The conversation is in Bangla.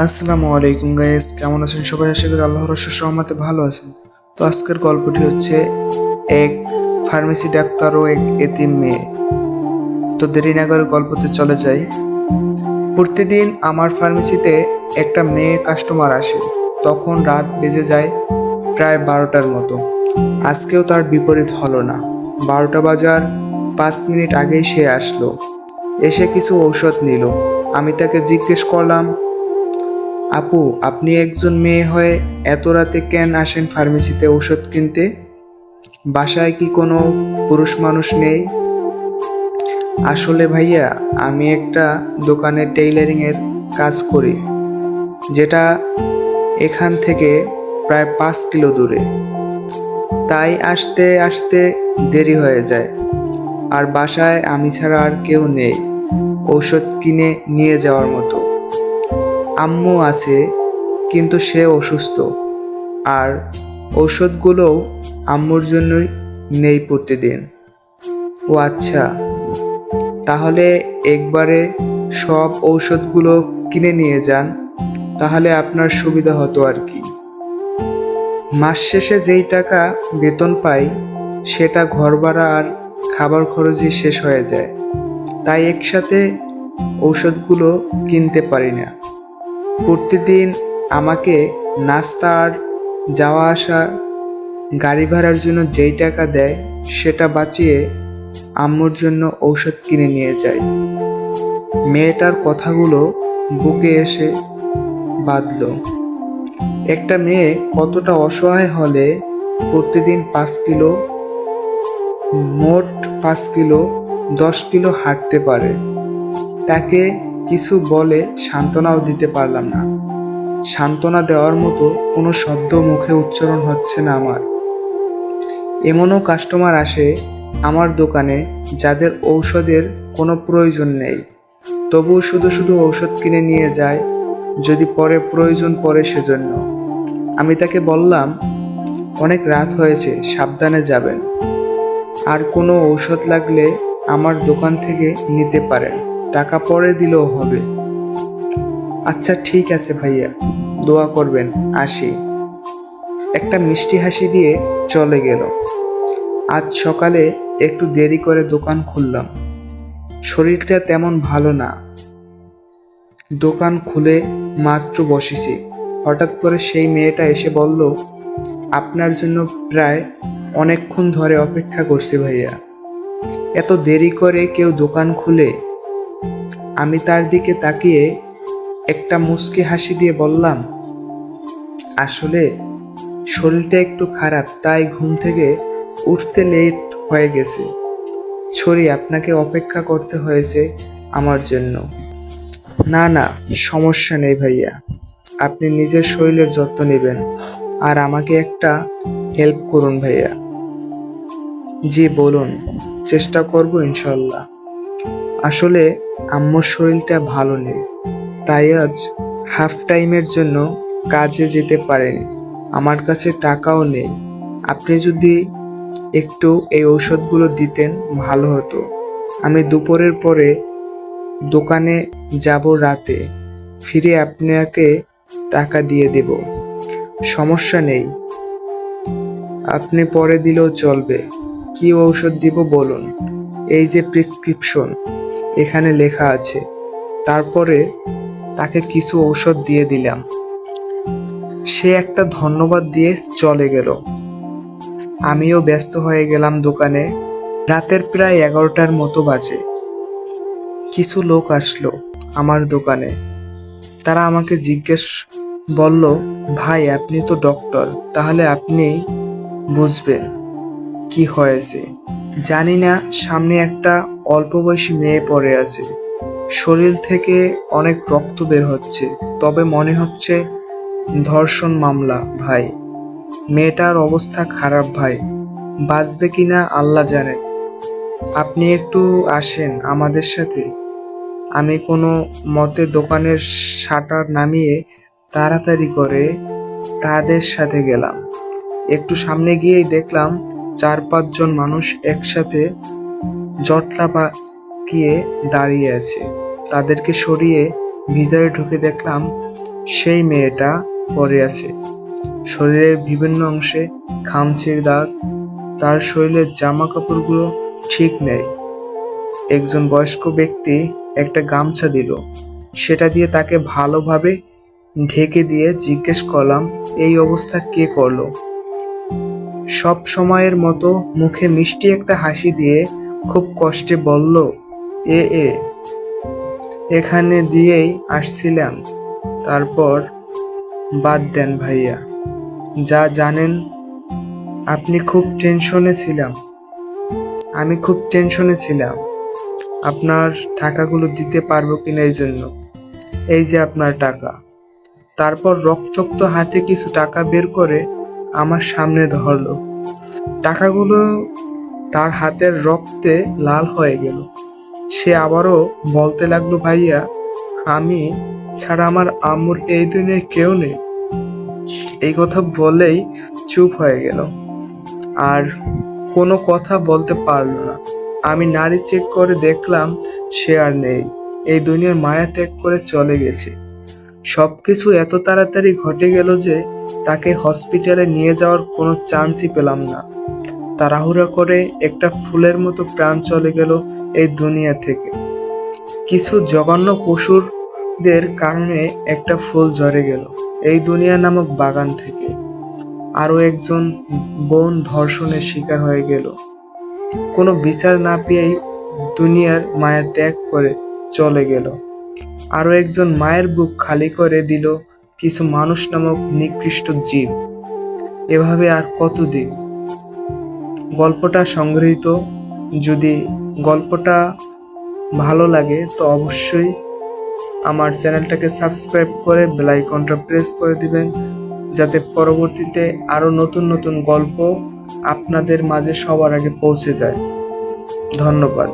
আসসালামু আলাইকুম গাইস, কেমন আছেন সবাই? আশা করি আল্লাহর অশেষ রহমতে ভালো আছেন। তো আজকের গল্পটি হচ্ছে এক ফার্মেসি ডাক্তার ও এক এতিম মেয়ে। তো দেরি না করে গল্পতে চলে যাই। প্রতিদিন আমার ফার্মেসিতে একটা মেয়ে কাস্টমার আসে। তখন রাত বেজে যায় প্রায় 12টার মতো। আজকেও তার বিপরীত হলো না। 12টা বাজার 5 মিনিট আগেই সে আসলো। এসে কিছু ঔষধ নিল। আমি তাকে জিজ্ঞেস করলাম, আপু, আপনি একজন মেয়ে হয়ে এত রাতে কেন আসেন ফার্মেসিতে ঔষধ কিনতে? বাসায় কি কোনো পুরুষ মানুষ নেই? আসলে ভাইয়া, আমি একটা দোকানে টেইলারিং এর কাজ করি, যেটা এখান থেকে প্রায় 5 কিলো দূরে। তাই আসতে আসতে দেরি হয়ে যায়। আর বাসায় আমি ছাড়া আর কেউ নেই ঔষধ কিনে নিয়ে যাওয়ার মতো। আম্মু আছে, কিন্তু সে অসুস্থ। আর ঔষধগুলোও আম্মুর জন্যই নেই প্রতিদিন। ও আচ্ছা, তাহলে একবারে সব ঔষধগুলো কিনে নিয়ে যান, তাহলে আপনার সুবিধা হতো আর কি। মাস শেষে যেই টাকা বেতন পাই, সেটা ঘর ভাড়া আর খাবার খরচই শেষ হয়ে যায়। তাই একসাথে ঔষধগুলো কিনতে পারি না। প্রতিদিন আমাকে নাস্তা আর যাওয়া আসা গাড়ি ভাড়ার জন্য যেই টাকা দেয়, সেটা বাঁচিয়ে আম্মুর জন্য ঔষধ কিনে নিয়ে যাই। মেয়েটার কথাগুলো বুকে এসে বাঁধল। একটা মেয়ে কতটা অসহায় হলে প্রতিদিন 5 কিলো, মোট 5 কিলো, 10 কিলো হাঁটতে পারে। তাকে কিছু বলে সান্ত্বনাও দিতে পারলাম না। সান্ত্বনা দেওয়ার মতো কোনো শব্দ মুখে উচ্চারণ হচ্ছে না আমার। এমনও কাস্টমার আসে আমার দোকানে যাদের ঔষধের কোনো প্রয়োজন নেই, তবুও শুধু শুধু ঔষধ কিনে নিয়ে যায় যদি পরে প্রয়োজন পড়ে সেজন্য। আমি তাকে বললাম, অনেক রাত হয়েছে, সাবধানে যাবেন। আর কোনো ঔষধ লাগলে আমার দোকান থেকে নিতে পারেন, টাকা পরে দিলেও হবে। আচ্ছা ঠিক আছে ভাইয়া, দোয়া করবেন, আসি। একটা মিষ্টি হাসি দিয়ে চলে গেল। আজ সকালে একটু দেরি করে দোকান খুললাম। শরীরটা তেমন ভালো না। দোকান খুলে মাত্র বসেছি, হঠাৎ করে সেই মেয়েটা এসে বলল, আপনার জন্য প্রায় অনেকক্ষণ ধরে অপেক্ষা করছি ভাইয়া। এত দেরি করে কেউ দোকান খুলে? আমি তার দিকে তাকিয়ে একটা মুচকি হাসি দিয়ে বললাম, আসলে শরীরটা একটু খারাপ, তাই ঘুম থেকে উঠতে লেট হয়ে গেছে। সরি, আপনাকে অপেক্ষা করতে হয়েছে আমার জন্য। না না, সমস্যা নেই ভাইয়া, আপনি নিজের শরীরের যত্ন নেবেন আর আমাকে একটা হেল্প করুন ভাইয়া। জি বলুন, চেষ্টা করব ইনশাল্লাহ। আসলে আম্মুর শরীরটা ভালো নেই, তাই আজ হাফ টাইমের জন্য কাজে যেতে পারেনি। আমার কাছে টাকাও নেই। আপনি যদি একটু এই ঔষধগুলো দিতেন ভালো হতো। আমি দুপুরের পরে দোকানে যাব, রাতে ফিরে আপনাকে টাকা দিয়ে দেব। সমস্যা নেই, আপনি পরে দিলেও চলবে। কি ঔষধ দিব বলুন? এই যে প্রেসক্রিপশন, এখানে লেখা আছে। তারপরে তাকে কিছু ঔষধ দিয়ে দিলাম। সে একটা ধন্যবাদ দিয়ে চলে গেল। আমিও ব্যস্ত হয়ে গেলাম দোকানে। রাতের প্রায় 11টার মতো বাজে। কিছু লোক আসলো আমার দোকানে। তারা আমাকে বলল, ভাই আপনি তো ডক্টর, তাহলে আপনি বুঝবেন কি হয়েছে। জানি না। সামনে একটা অল্প বয়সী মেয়ে পড়ে আছে। শরীর থেকে অনেক রক্ত বের হচ্ছে, তবে মনে হচ্ছে ধর্ষণ মামলা। ভাই, মেয়েটার অবস্থা খারাপ ভাই, বাঁচবে কিনা আল্লাহ জানেন। আপনি একটু আসেন আমাদের সাথে। আমি কোনো মতে দোকানের শাটার নামিয়ে তাড়াতাড়ি করে তাদের সাথে গেলাম। একটু সামনে গিয়েই দেখলাম 4-5 জন মানুষ একসাথে জটলা পাকিয়ে দাঁড়িয়ে আছে। তাদেরকে সরিয়ে ভিতরে ঢুকে দেখলাম সেই মেয়েটা পড়ে আছে। শরীরের বিভিন্ন অংশে খামচির দাগ, তার শরীরের জামা কাপড়গুলো ঠিক নেই। একজন বয়স্ক ব্যক্তি একটা গামছা দিল, সেটা দিয়ে তাকে ভালোভাবে ঢেকে দিয়ে জিজ্ঞেস করলাম, এই অবস্থা কে করলো? সব সময়ের মতো মুখে মিষ্টি একটা হাসি দিয়ে খুব কষ্টে বলল, এ এ এখানে দিয়েই আসছিলাম। তারপর বাদ দেন ভাইয়া, যা জানেন আপনি খুব টেনশনে ছিলাম। আমি খুব টেনশনে ছিলাম আপনার টাকাগুলো দিতে পারবো কিনা, এই জন্য। এই যে আপনার টাকা। তারপর রক্তাক্ত হাতে কিছু টাকা বের করে আমার সামনে ধরলো। টাকাগুলো তার হাতের রক্তে লাল হয়ে গেল। সে আবারও বলতে লাগলো, ভাইয়া আমি ছাড়া আমার আম্মুর এই দুনিয়ায় কেউ নেই। এই কথা বলেই চুপ হয়ে গেল, আর কোনো কথা বলতে পারলো না। আমি নাড়ি চেক করে দেখলাম সে আর নেই, এই দুনিয়ার মায়া ত্যাগ করে চলে গেছে। সবকিছু এত তাড়াতাড়ি ঘটে গেল যে তাকে হসপিটালে নিয়ে যাওয়ার কোনো চান্সই পেলাম না। তাড়াহুড়া করে একটা ফুলের মতো প্রাণ চলে গেল এই দুনিয়া থেকে। কিছু জঘন্য পশুদের কারণে একটা ফুল ঝরে গেল এই দুনিয়া নামক বাগান থেকে। আরো একজন বোন ধর্ষণের শিকার হয়ে গেল। কোনো বিচার না পেয়েই দুনিয়ার মায়া ত্যাগ করে চলে গেল। আরো একজন মায়ের বুক খালি করে দিল কিছু মানুষ নামক নিকৃষ্ট জীব। এভাবে আর কতদিন? গল্পটা সংগৃহীত। যদি গল্পটা ভালো লাগে তো অবশ্যই আমার চ্যানেলটাকে সাবস্ক্রাইব করে বেল আইকনটা প্রেস করে দিবেন, যাতে পরবর্তীতে আরো নতুন নতুন গল্প আপনাদের মাঝে সবার আগে পৌঁছে যায়। ধন্যবাদ।